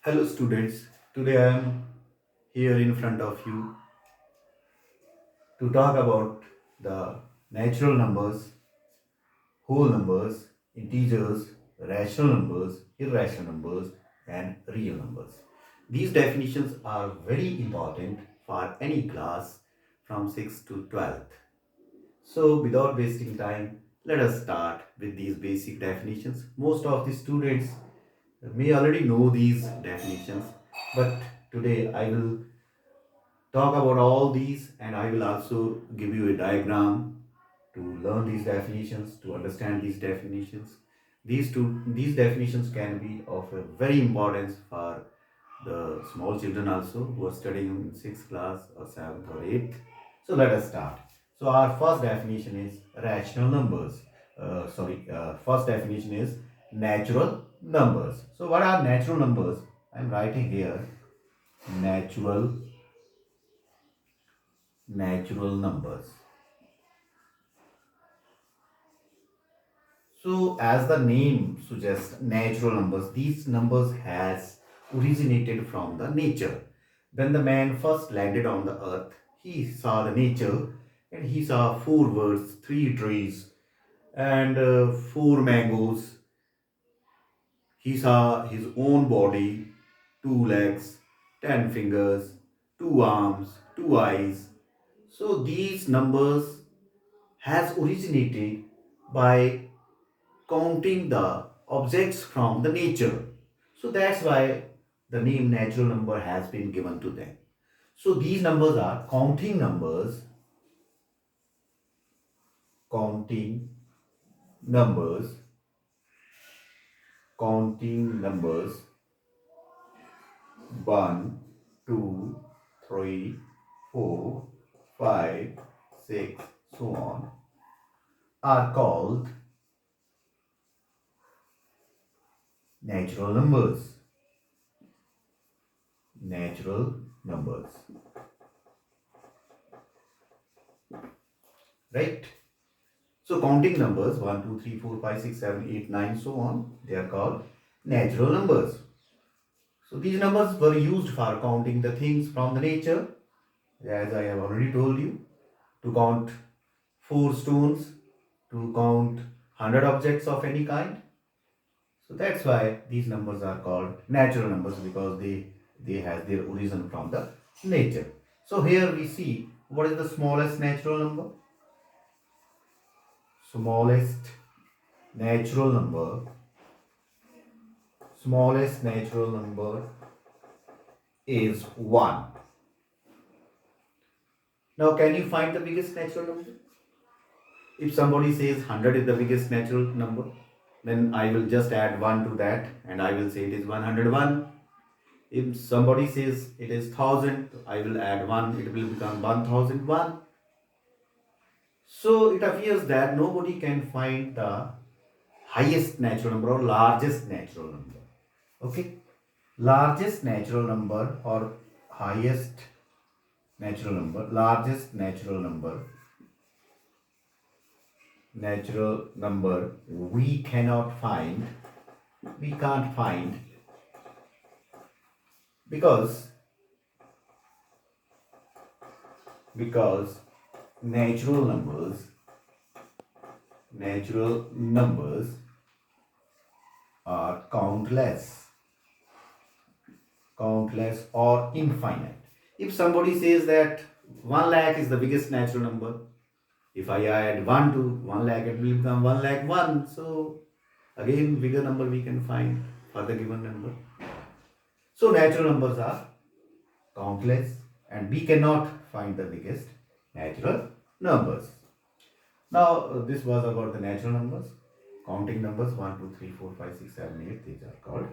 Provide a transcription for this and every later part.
Hello students, today I am here in front of you to talk about the natural numbers, whole numbers, integers, rational numbers, irrational numbers and real numbers. These definitions are very important for any class from 6th to 12th. So without wasting time, let us start with these basic definitions. Most of the students may already know these definitions, but today I will talk about all these and I will also give you a diagram to learn these definitions, to understand these definitions. These definitions can be of a very importance for the small children also who are studying in 6th class or 7th or 8th. So let us start. So our first definition is rational numbers. First definition is natural numbers. So what are natural numbers? I am writing here natural numbers. So, as the name suggests, natural numbers, these numbers has originated from the nature. When the man first landed on the earth, he saw the nature and he saw four birds, three trees, and four mangoes. He saw his own body, two legs, 10 fingers, two arms, two eyes. So, these numbers has originated by counting the objects from the nature. So that's why the name natural number has been given to them. So these numbers are counting numbers, counting numbers 1, 2, 3, 4, 5, 6, so on, are called natural numbers. Natural numbers. Right? So counting numbers 1, 2, 3, 4, 5, 6, 7, 8, 9, so on, they are called natural numbers. So these numbers were used for counting the things from the nature, as I have already told you, to count 4 stones, to count 100 objects of any kind. So that's why these numbers are called natural numbers because they have their origin from the nature. So here we see what is the smallest natural number. Smallest natural number smallest natural number is 1. Now, can you find the biggest natural number? If somebody says 100 is the biggest natural number, then I will just add 1 to that and I will say it is 101. If somebody says it is 1000, I will add 1, it will become 1001. So, it appears that nobody can find the highest natural number or largest natural number. Okay? Largest natural number or highest natural number, largest natural number we can't find because because natural numbers are countless or infinite. If somebody says that 1 lakh is the biggest natural number, if I add 1 to 1 lakh, it will become 1 lakh 1. So, again, bigger number we can find for the given number. So, natural numbers are countless and we cannot find the biggest natural numbers. Now, this was about the natural numbers. Counting numbers 1, 2, 3, 4, 5, 6, 7, 8, these are called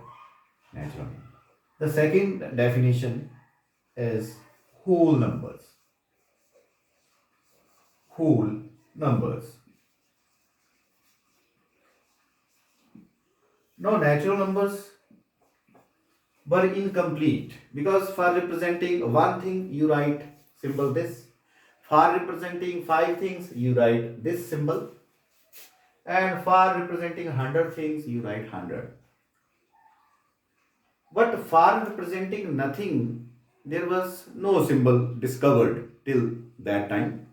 natural numbers. The second definition is whole numbers. Whole numbers. Now, natural numbers were incomplete because for representing one thing you write symbol this, for representing 5 things you write this symbol, and for representing 100 things you write 100. But for representing nothing, there was no symbol discovered till that time.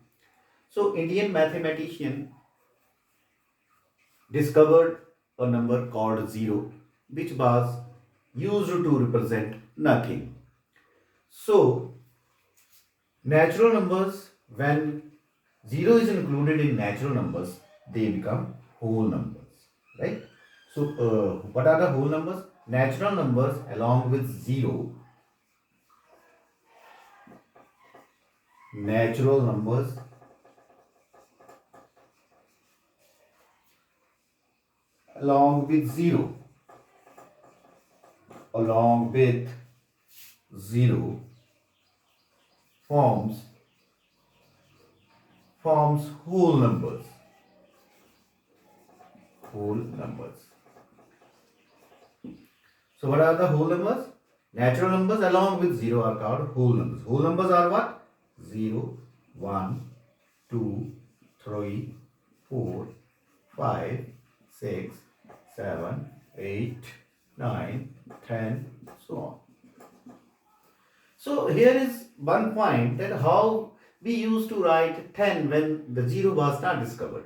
So Indian mathematician discovered a number called zero, which was used to represent nothing. So natural numbers, when zero is included in natural numbers, they become whole numbers, right? So what are the whole numbers? Natural numbers along with zero, natural numbers along with zero, along with zero forms whole numbers, whole numbers. So what are the whole numbers? Natural numbers along with zero are called whole numbers. Whole numbers are what? 0, 1, 2, 3, 4, 5, 6, 7, 8, 9, 10, so on. So here is one point, that how we used to write 10 when the zero was not discovered.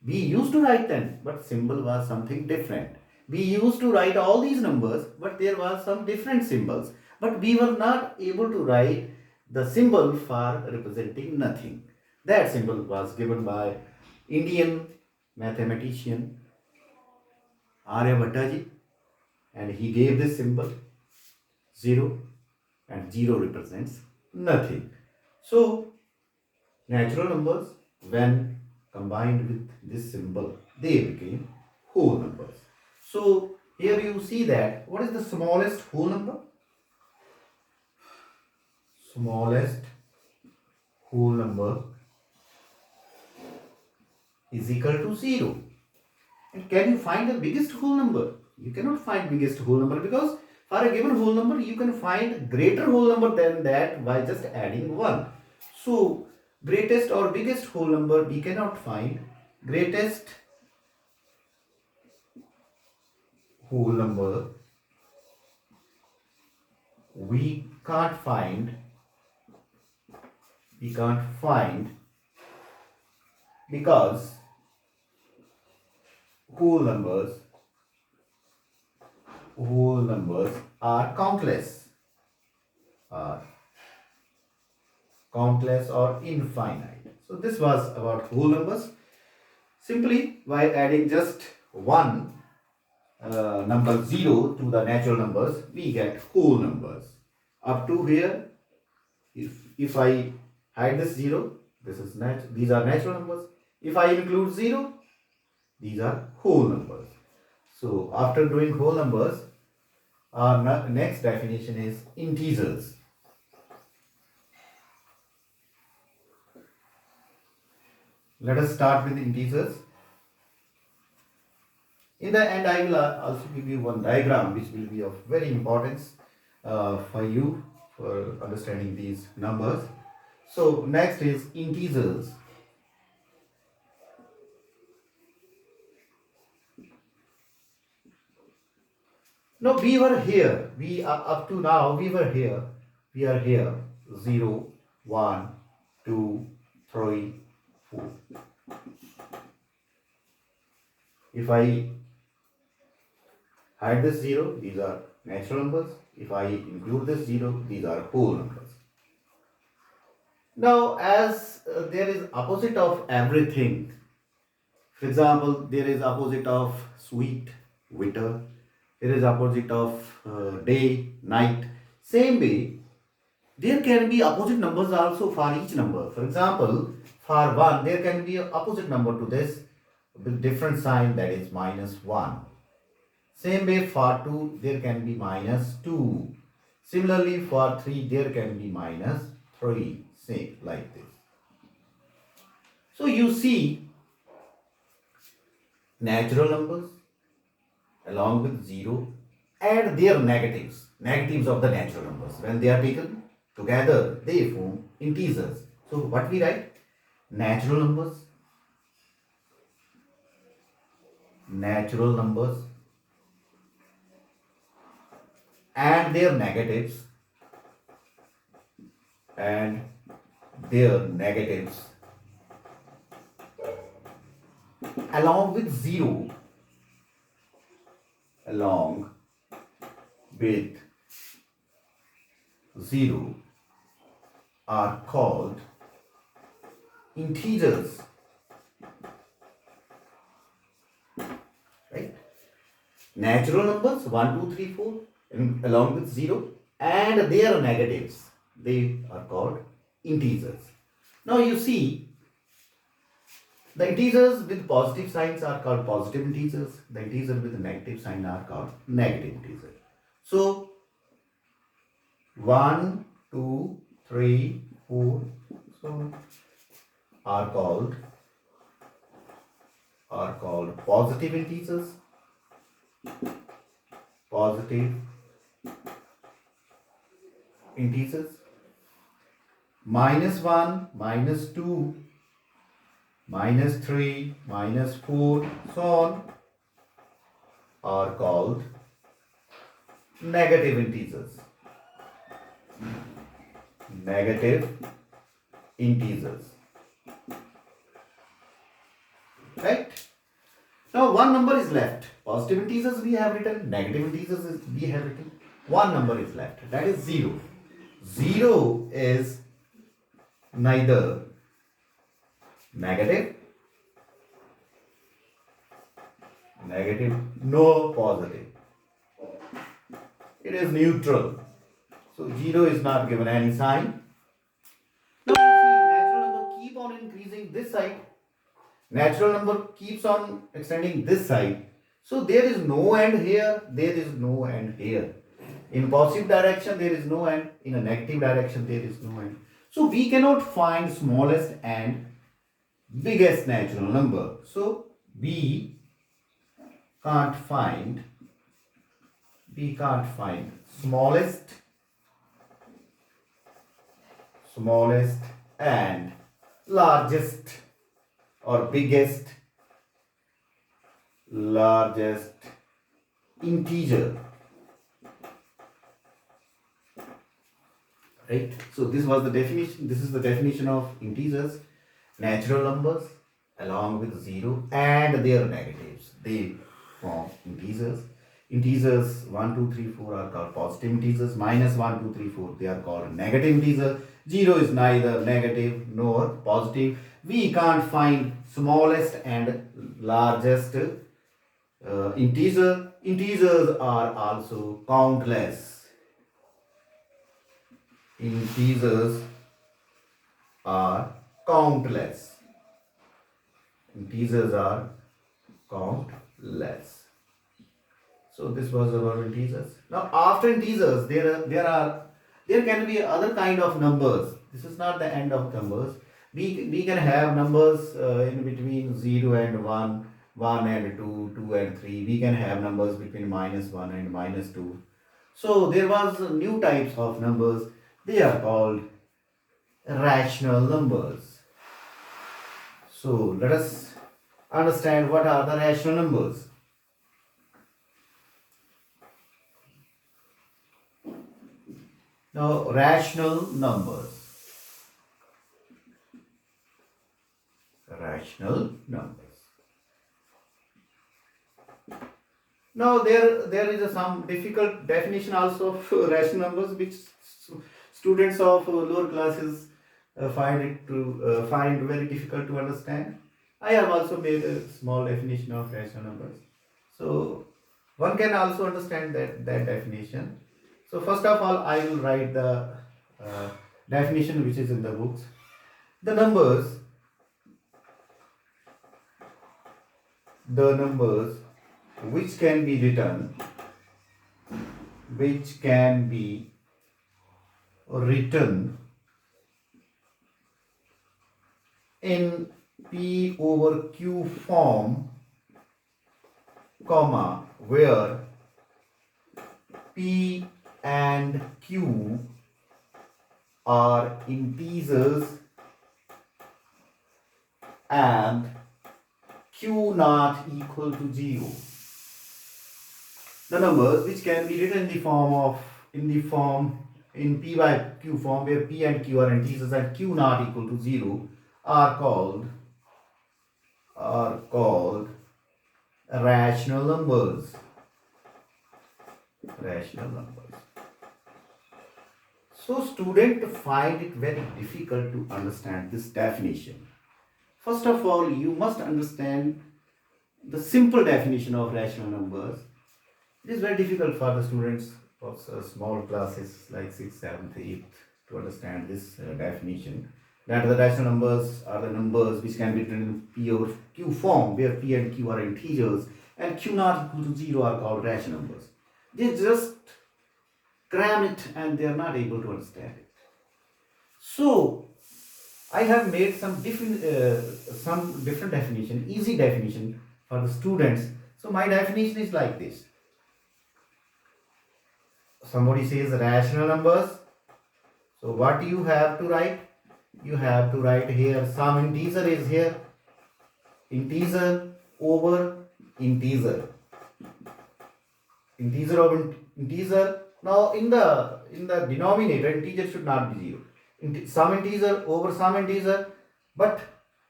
We used to write 10, but symbol was something different. We used to write all these numbers, but there was some different symbols. But we were not able to write the symbol for representing nothing. That symbol was given by Indian mathematician Aryabhatta ji, and he gave this symbol 0, and 0 represents nothing. So natural numbers, when combined with this symbol, they became whole numbers. So here you see that what is the smallest whole number? Smallest whole number is equal to 0. And can you find the biggest whole number? You cannot find biggest whole number, because for a given whole number you can find greater whole number than that by just adding 1. So greatest or biggest whole number we cannot find. Greatest whole number we can't find because whole numbers are countless, or infinite. So this was about whole numbers. Simply by adding just one number 0 to the natural numbers, we get whole numbers. Up to here, if I hide this 0, these are natural numbers. If I include 0, these are whole numbers. So after doing whole numbers, our next definition is integers. Let us start with integers. In the end, I will also give you one diagram which will be of very importance for you for understanding these numbers. So next is integers. No, we were here. We are up to now. We were here. We are here. 0, 1, 2, 3, 4. If I hide this 0, these are natural numbers. If I include this 0, these are whole numbers. Now, as there is opposite of everything. For example, there is opposite of sweet, bitter. There is opposite of day, night. Same way, there can be opposite numbers also for each number. For example, for 1, there can be an opposite number to this with different sign, that is -1. Same way for 2, there can be -2. Similarly for 3, there can be -3. Same like this. So you see, natural numbers along with 0 and their negatives of the natural numbers, when they are taken together, they form integers. So what we write? Natural numbers and their negatives and their negatives along with 0 along with 0 are called integers, right? Natural numbers 1, 2, 3, 4 and along with 0 and their negatives, they are called integers. Now you see, the integers with positive signs are called positive integers, the integers with negative sign are called negative integers. So 1, 2, 3, 4 so are called positive integers, positive integers. -1, -2, -3, -4 so on are called negative integers. Negative integers, right? Now one number is left. Positive integers we have written, negative integers we have written. One number is left, that is 0. 0 is neither negative nor positive. It is neutral. So 0 is not given any sign. Now you see, natural number keep on increasing this side. Natural number keeps on extending this side. So there is no end here, there is no end here. In positive direction there is no end, in a negative direction there is no end. So we cannot find smallest and biggest natural number. So we can't find smallest and largest or largest integer, right? So this was the definition. This is the definition of integers: natural numbers along with 0 and their negatives, they form integers. Integers 1, 2, 3, 4 are called positive integers. -1, 2, 3, 4 they are called negative integers. 0 is neither negative nor positive. We can't find smallest and largest integer. Integers are also countless. Integers are countless. Integers are countless. So this was about integers. Now after integers, there can be other kind of numbers. This is not the end of numbers. We can have numbers in between 0 and 1, 1 and 2, 2 and 3. We can have numbers between -1 and -2. So there was new types of numbers. They are called rational numbers. So let us understand what are the rational numbers. Now, rational numbers. Rational numbers. Now, there is some difficult definition also of rational numbers, which students of lower classes find very difficult to understand. I have also made a small definition of rational numbers, so one can also understand that definition. So first of all, I will write the definition which is in the books. The numbers which can be written in P over Q form, comma, where P and Q are integers and Q not equal to 0. The numbers which can be written in p by q form, where p and q are integers and q not equal to 0, are called rational numbers. Rational numbers. So students find it very difficult to understand this definition. First of all, you must understand the simple definition of rational numbers. It is very difficult for the students of small classes like 6th, 7th, 8th to understand this definition. That the rational numbers are the numbers which can be written in p over q form, where p and q are integers and q not equal to 0 are called rational numbers. They just cram it and they are not able to understand it. So I have made some different definition, easy definition for the students. So my definition is like this. Somebody says rational numbers. So what you have to write? You have to write here some integer is here. Integer over integer. Integer over integer. Now in the denominator, integer should not be 0. Some integer over some integer, but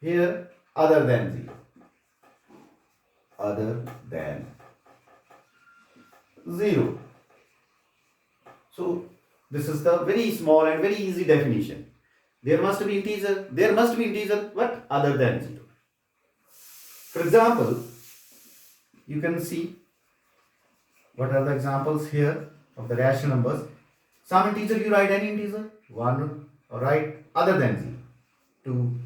here other than 0. Other than 0. So this is the very small and very easy definition. There must be integer, but other than 0. For example, you can see what are the examples here of the rational numbers. Some integer, you write any integer, 1, or write other than 0. 2,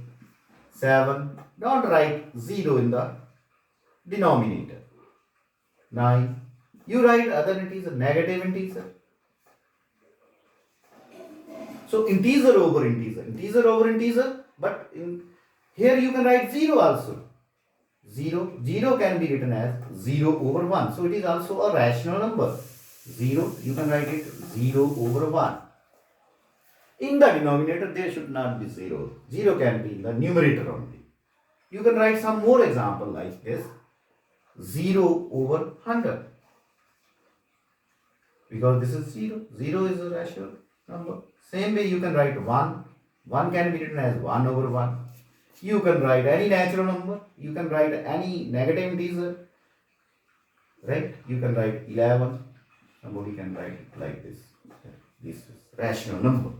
7, don't write 0 in the denominator. 9, you write other integer, negative integer. So integer over integer, but here you can write 0 also. 0 can be written as 0 over 1. So it is also a rational number. 0, you can write it 0 over 1. In the denominator, there should not be 0. 0 can be in the numerator only. You can write some more example like this. 0 over 100. Because this is 0. 0 is a rational number. Same way you can write 1. 1 can be written as 1 over 1. You can write any natural number. You can write any negative integer. Right? You can write 11. Somebody can write it like this. This is rational number.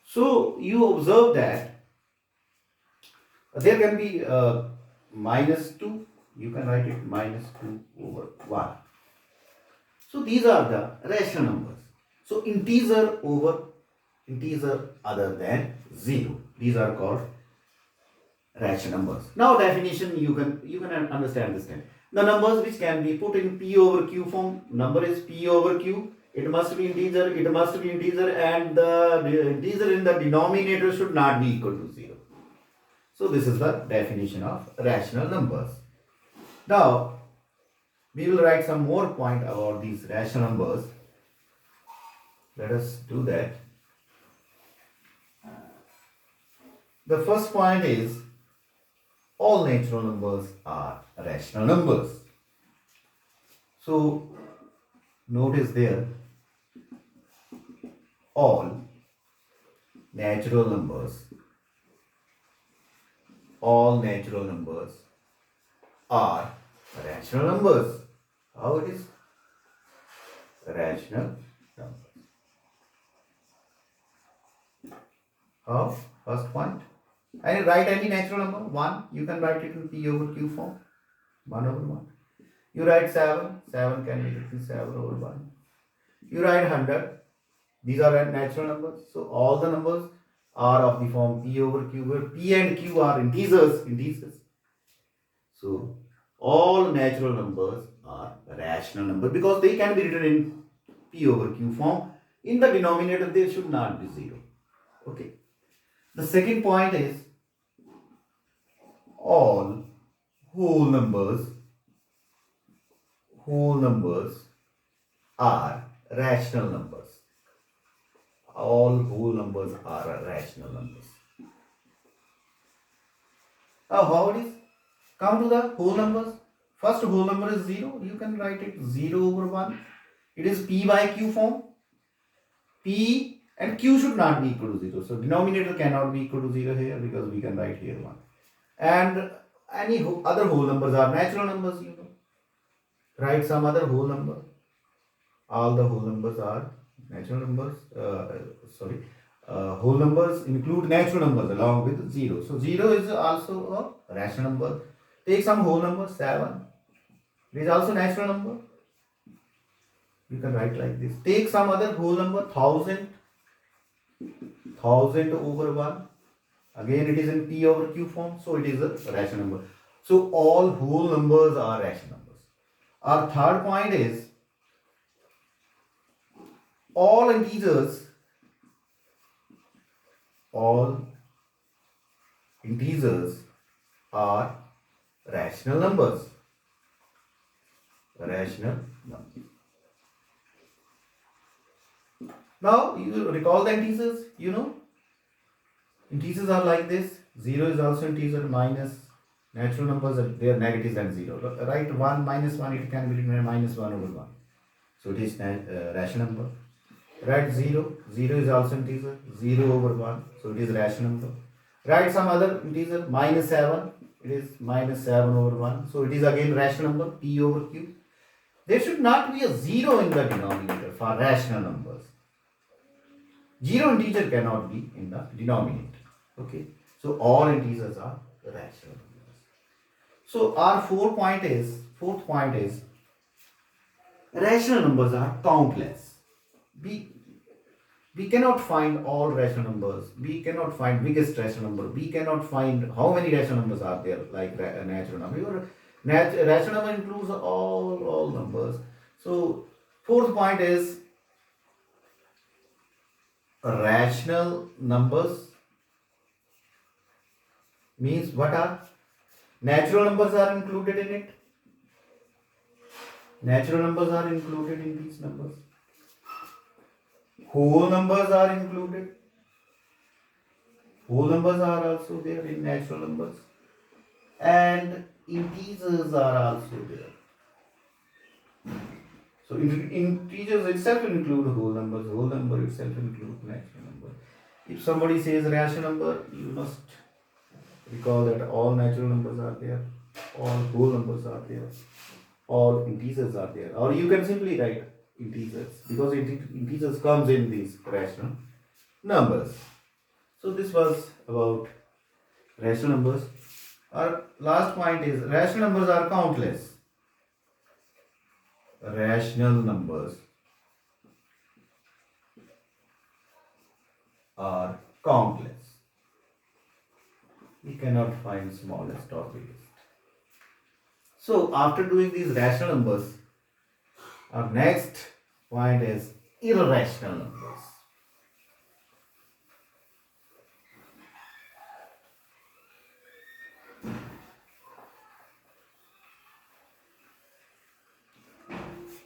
So you observe that there can be minus 2. You can write it minus 2 over 1. So these are the rational numbers. So integer over integer other than 0. These are called rational numbers. Now definition, you can understand this thing. The numbers which can be put in p over q form. Number is p over q. It must be integer. And the integer in the denominator should not be equal to 0. So this is the definition of rational numbers. Now we will write some more point about these rational numbers. Let us do that. The first point is all natural numbers are rational numbers. So notice there, all natural numbers are rational numbers. How it is? Rational numbers. How? First point. And write any natural number. 1. You can write it in p over q form. 1 over 1. You write 7. 7 can be written 7 over 1. You write 100. These are natural numbers. So all the numbers are of the form p over q, where p and q are integers. So all natural numbers are rational numbers because they can be written in p over q form. In the denominator, there should not be 0. Okay. The second point is all whole numbers are rational numbers. All whole numbers are rational numbers. Now how it is? Come to the whole numbers. First whole number is 0. You can write it 0 over 1. It is P by Q form. P and Q should not be equal to 0. So denominator cannot be equal to 0 here because we can write here 1. And any other whole numbers are natural numbers, you know. Write some other whole number. All the whole numbers are natural numbers. Whole numbers include natural numbers along with 0. So 0 is also a rational number. Take some whole number 7. It is also natural number. You can write like this. Take some other whole number 1000. 1000 over 1. Again it is in P over Q form. So it is a rational number. So all whole numbers are rational numbers. Our third point is all integers are rational numbers. Rational numbers. Now you recall the integers, you know. Integers are like this. 0 is also integer, minus natural numbers, they are negatives and 0. Write 1 minus 1, it can be written minus 1 over 1. So it is rational number. Write 0, 0 is also integer, 0 over 1, so it is rational number. Write some other integer, minus 7, it is minus 7 over 1, so it is again rational number, P over Q. There should not be a 0 in the denominator for rational numbers. 0 integer cannot be in the denominator. Okay, so all integers are rational numbers. So our fourth point is rational numbers are countless. We cannot find all rational numbers. We cannot find biggest rational number. We cannot find how many rational numbers are there like a natural number. Rational number includes all numbers. So fourth point is rational numbers means what are natural numbers are included in it. Natural numbers are included in these numbers. Whole numbers are included. Whole numbers are also there in natural numbers. And integers are also there. So integers itself include whole numbers. Whole number itself include natural number. If somebody says rational number, you must recall that all natural numbers are there. All whole numbers are there. All integers are there. Or you can simply write integers because integers comes in these rational numbers. So this was about rational numbers. Our last point is rational numbers are countless. Rational numbers are countless. We cannot find smallest or biggest. So after doing these rational numbers, our next point is irrational numbers.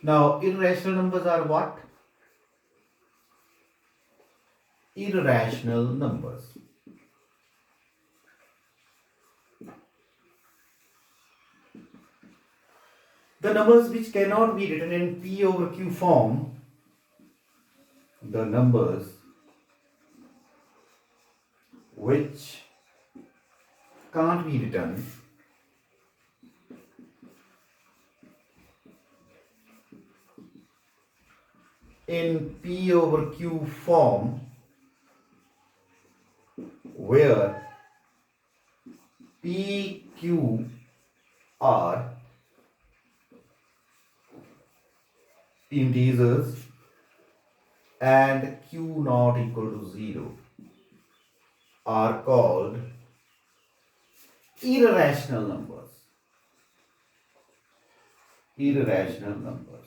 Now, irrational numbers are what? Irrational numbers. The numbers which cannot be written in P over Q form, the numbers which can't be written in P over Q form, where P, Q are integers and Q not equal to 0 are called irrational numbers. Irrational numbers.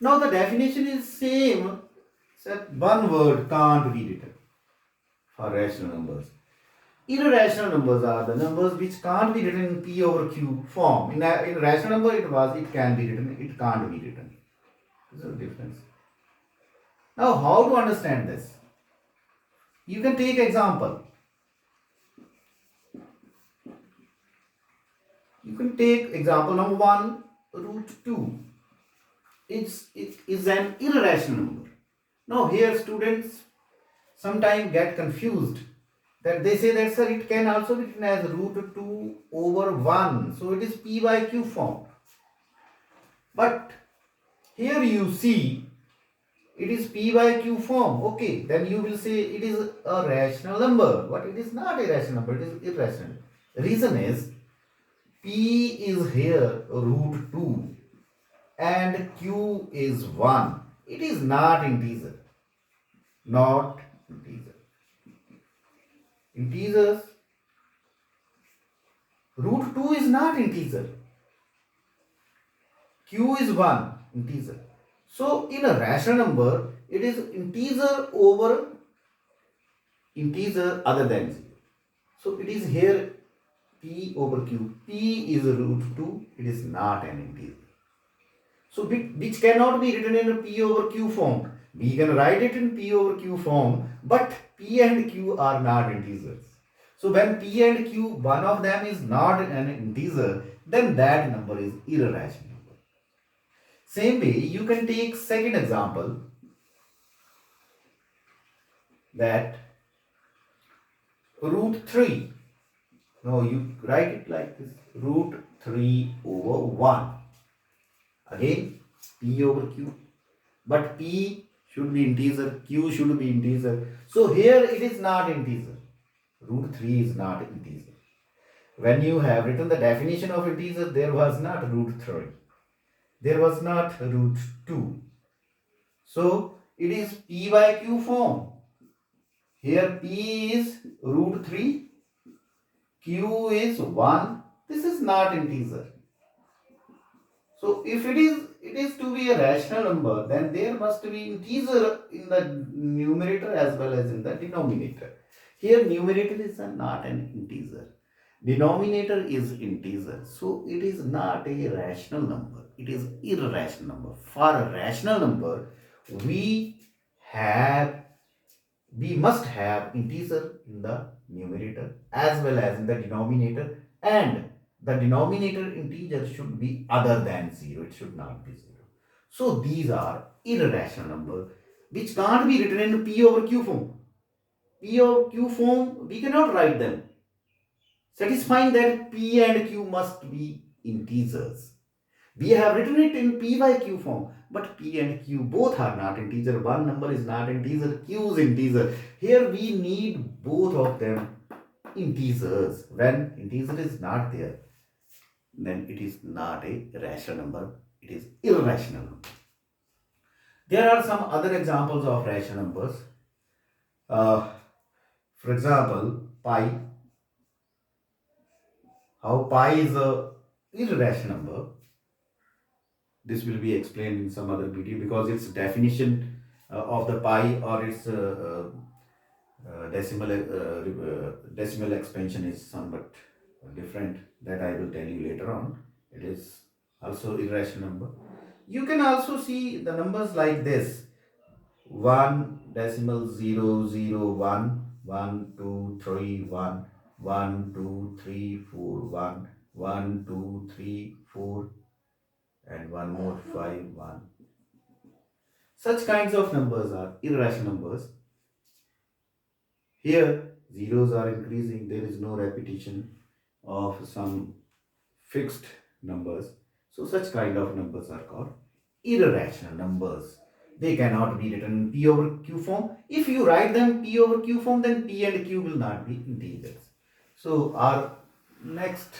Now the definition is same, except one word can't be written for rational numbers. Irrational numbers are the numbers which can't be written in P over Q form. In rational number it can be written, it can't be written. This is the difference. Now how to understand this? You can take example. You can take example number 1, root 2. It is an irrational number. Now here students sometimes get confused that they say that sir, it can also be written as root 2 over 1. So it is p by q form. But here you see it is p by q form. Okay, then you will say it is a rational number. But it is not a rational number, it is irrational. Reason is p is here root 2 and q is 1. It is not integer. Not integer. Integers, root 2 is not integer. Q is 1 integer. So in a rational number, it is integer over integer other than 0. So it is here p over q. P is root 2, it is not an integer. So which cannot be written in a p over q form. We can write it in p over q form, but p and q are not integers. So when p and q, one of them is not an integer, then that number is irrational. Same way, you can take second example, that root 3. No, you write it like this, root 3 over 1. Again, p over q. But p should be integer, q should be integer. So here it is not integer. Root 3 is not integer. When you have written the definition of integer, there was not root 3. There was not root 2. So it is p by q form. Here p is root 3, q is 1. This is not integer. So if it is to be a rational number, then there must be integer in the numerator as well as in the denominator. Here numerator is not an integer. Denominator is integer. So it is not a rational number. It is irrational number. For a rational number, we must have integer in the numerator as well as in the denominator, and the denominator integer should be other than 0. It should not be 0. So these are irrational numbers which can't be written in p over q form. P over q form, we cannot write them, satisfying that p and q must be integers. We have written it in p by q form, but p and q both are not integer. One number is not integer, q is integer. Here we need both of them integers. When integer is not there, then it is not a rational number, it is irrational number. There are some other examples of rational numbers. For example, pi. How pi is a irrational number, this will be explained in some other video, because its definition of the pi or its decimal expansion is somewhat different. That I will tell you later on. It is also irrational number. You can also see the numbers like this: 1.001, 1, 2, 3, 1, 1, 2, 3, 4, 1, 1, 2, 3, 4, and one more 5, 1. Such kinds of numbers are irrational numbers. Here zeros are increasing, there is no repetition of some fixed numbers. So such kind of numbers are called irrational numbers. They cannot be written in p over q form. If you write them p over q form, then p and q will not be integers. So our next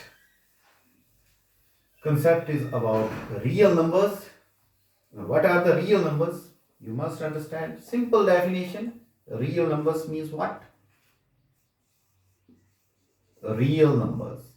concept is about real numbers. Now, what are the real numbers? You must understand. Simple definition. Real numbers means what? Real numbers